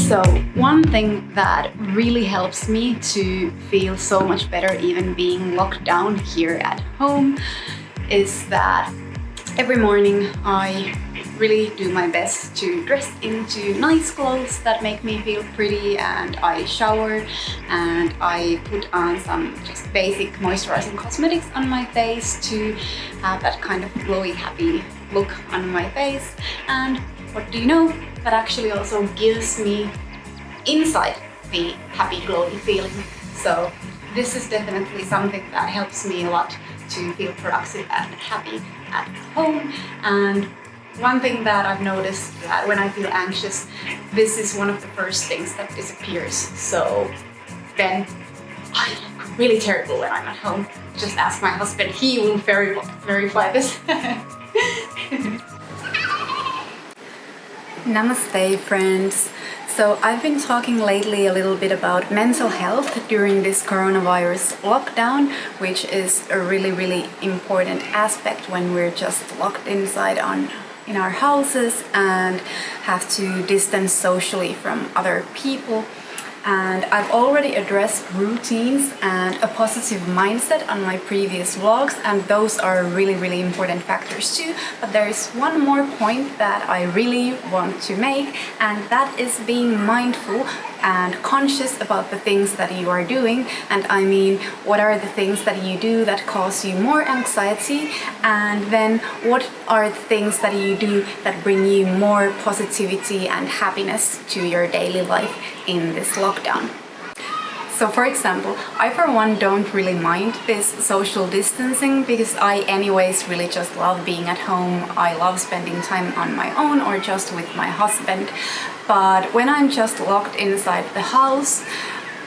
So one thing that really helps me to feel so much better even being locked down here at home is that every morning I really do my best to dress into nice clothes that make me feel pretty, and I shower and I put on some just basic moisturizing cosmetics on my face to have that kind of glowy, happy look on my face. And what do you know? That actually also gives me inside the happy, glowy feeling. So this is definitely something that helps me a lot to feel productive and happy at home. And one thing that I've noticed that when I feel anxious, this is one of the first things that disappears. So then I look really terrible when I'm at home. Just ask my husband, he will verify this. Namaste, friends. So I've been talking lately a little bit about mental health during this coronavirus lockdown, which is a really important aspect when we're just locked inside in our houses and have to distance socially from other people. And I've already addressed routines and a positive mindset on my previous vlogs, and those are really important factors too. But there is one more point that I really want to make, and that is being mindful and conscious about the things that you are doing. And I mean, what are the things that you do that cause you more anxiety, and then what are the things that you do that bring you more positivity and happiness to your daily life in this lockdown. So for example, I for one don't really mind this social distancing because I anyways really just love being at home. I love spending time on my own or just with my husband. But when I'm just locked inside the house,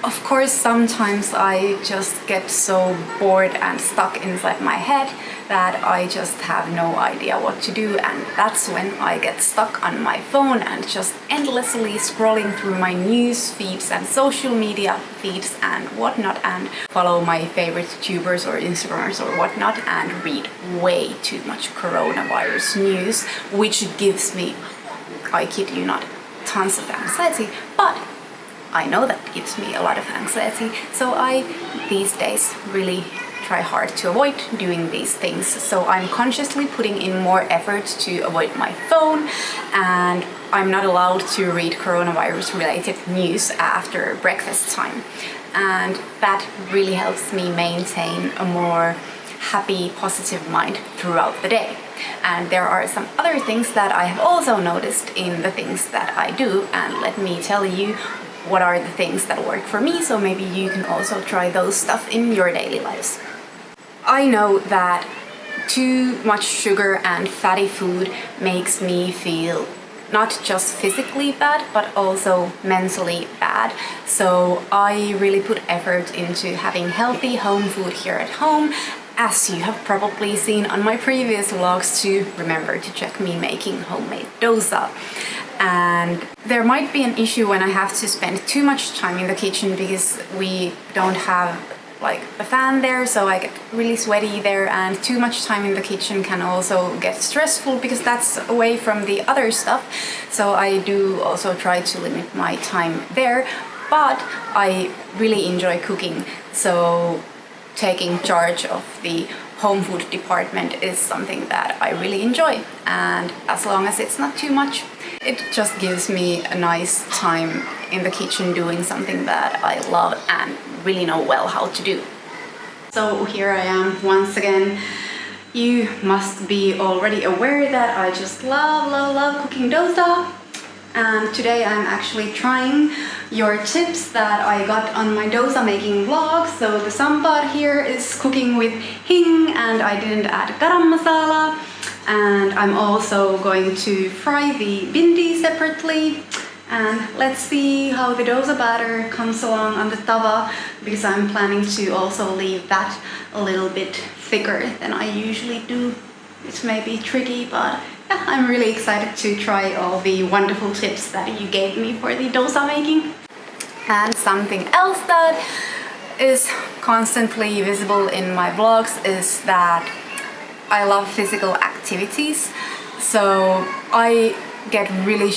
of course sometimes I just get so bored and stuck inside my head that I just have no idea what to do, and that's when I get stuck on my phone and just endlessly scrolling through my news feeds and social media feeds and whatnot, and follow my favorite YouTubers or Instagrammers or whatnot and read way too much coronavirus news, which gives me, I kid you not, tons of anxiety. But I know that gives me a lot of anxiety, so I these days really try hard to avoid doing these things. So I'm consciously putting in more effort to avoid my phone, and I'm not allowed to read coronavirus related news after breakfast time. And that really helps me maintain a more happy, positive mind throughout the day. And there are some other things that I have also noticed in the things that I do, and let me tell you what are the things that work for me, so maybe you can also try those stuff in your daily lives. I know that too much sugar and fatty food makes me feel not just physically bad, but also mentally bad. So I really put effort into having healthy home food here at home, as you have probably seen on my previous vlogs too. Remember to check me making homemade dosa. And there might be an issue when I have to spend too much time in the kitchen because we don't have like a fan there, so I get really sweaty there, and too much time in the kitchen can also get stressful because that's away from the other stuff. So I do also try to limit my time there, but I really enjoy cooking, so taking charge of the home food department is something that I really enjoy, and as long as it's not too much, it just gives me a nice time in the kitchen doing something that I love and really know well how to do. So here I am once again. You must be already aware that I just love cooking dosa. And today I'm actually trying your tips that I got on my dosa making vlog. So the sambar here is cooking with hing, and I didn't add garam masala. And I'm also going to fry the bindi separately. And let's see how the dosa batter comes along on the tawa, because I'm planning to also leave that a little bit thicker than I usually do. It may be tricky, but yeah, I'm really excited to try all the wonderful tips that you gave me for the dosa making. And something else that is constantly visible in my vlogs is that I love physical activities. So I get really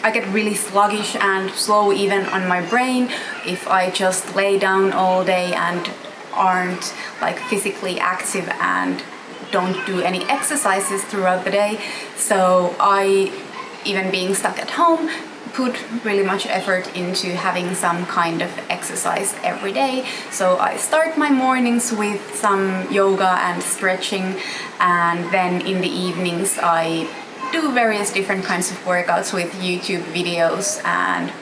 I get really sluggish and slow even on my brain if I just lay down all day and aren't like physically active and don't do any exercises throughout the day. So I, even being stuck at home, put really much effort into having some kind of exercise every day. So I start my mornings with some yoga and stretching, and then in the evenings I do various different kinds of workouts with YouTube videos, and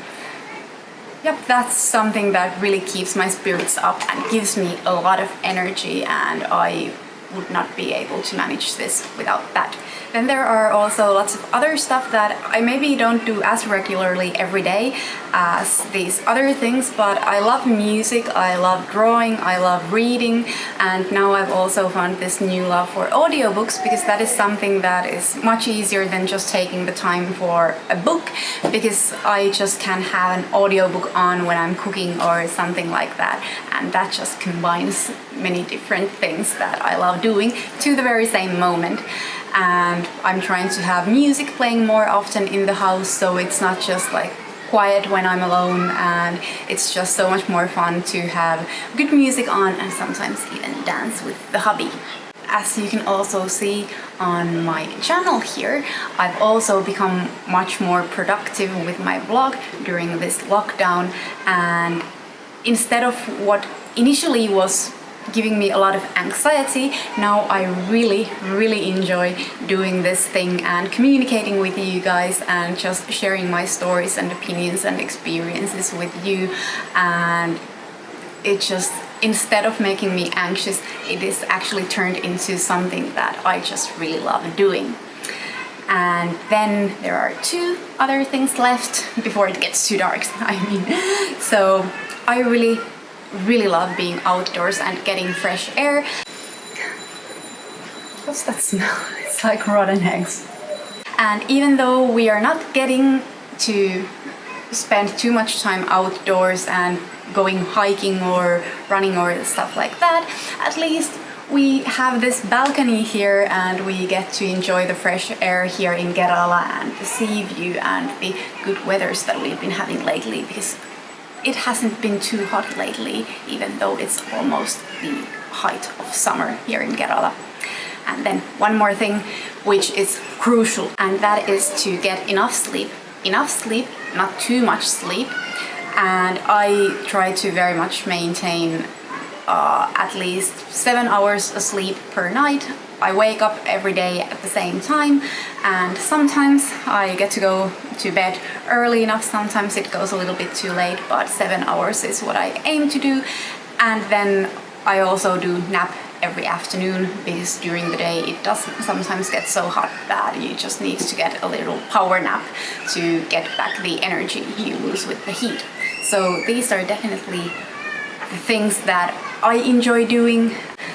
yep, that's something that really keeps my spirits up and gives me a lot of energy, and I would not be able to manage this without that. Then there are also lots of other stuff that I maybe don't do as regularly every day as these other things, but I love music, I love drawing, I love reading, and now I've also found this new love for audiobooks, because that is something that is much easier than just taking the time for a book, because I just can have an audiobook on when I'm cooking or something like that, and that just combines many different things that I love doing to the very same moment. And I'm trying to have music playing more often in the house, so it's not just like quiet when I'm alone, and it's just so much more fun to have good music on and sometimes even dance with the hubby. As you can also see on my channel here, I've also become much more productive with my blog during this lockdown, and instead of what initially was giving me a lot of anxiety, now I really enjoy doing this thing and communicating with you guys and just sharing my stories and opinions and experiences with you. And it just, instead of making me anxious, it is actually turned into something that I just really love doing. And then there are two other things left before it gets too dark, I mean. So I really love being outdoors and getting fresh air. What's that smell? It's like rotten eggs. And even though we are not getting to spend too much time outdoors and going hiking or running or stuff like that, at least we have this balcony here and we get to enjoy the fresh air here in Kerala and the sea view and the good weathers that we've been having lately, because it hasn't been too hot lately, even though it's almost the height of summer here in Kerala. And then one more thing, which is crucial, and that is to get enough sleep. Enough sleep, not too much sleep. And I try to very much maintain at least 7 hours of sleep per night. I wake up every day at the same time, and sometimes I get to go to bed early enough, sometimes it goes a little bit too late, but 7 hours is what I aim to do. And then I also do nap every afternoon, because during the day it does sometimes get so hot that you just need to get a little power nap to get back the energy you lose with the heat. So these are definitely the things that I enjoy doing.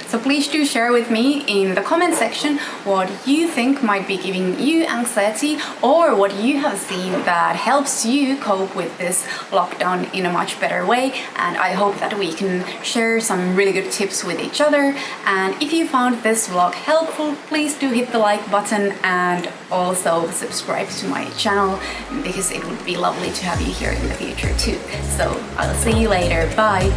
So please do share with me in the comment section what you think might be giving you anxiety, or what you have seen that helps you cope with this lockdown in a much better way. And I hope that we can share some really good tips with each other. And if you found this vlog helpful, please do hit the like button and also subscribe to my channel, because it would be lovely to have you here in the future too. So I'll see you later. Bye.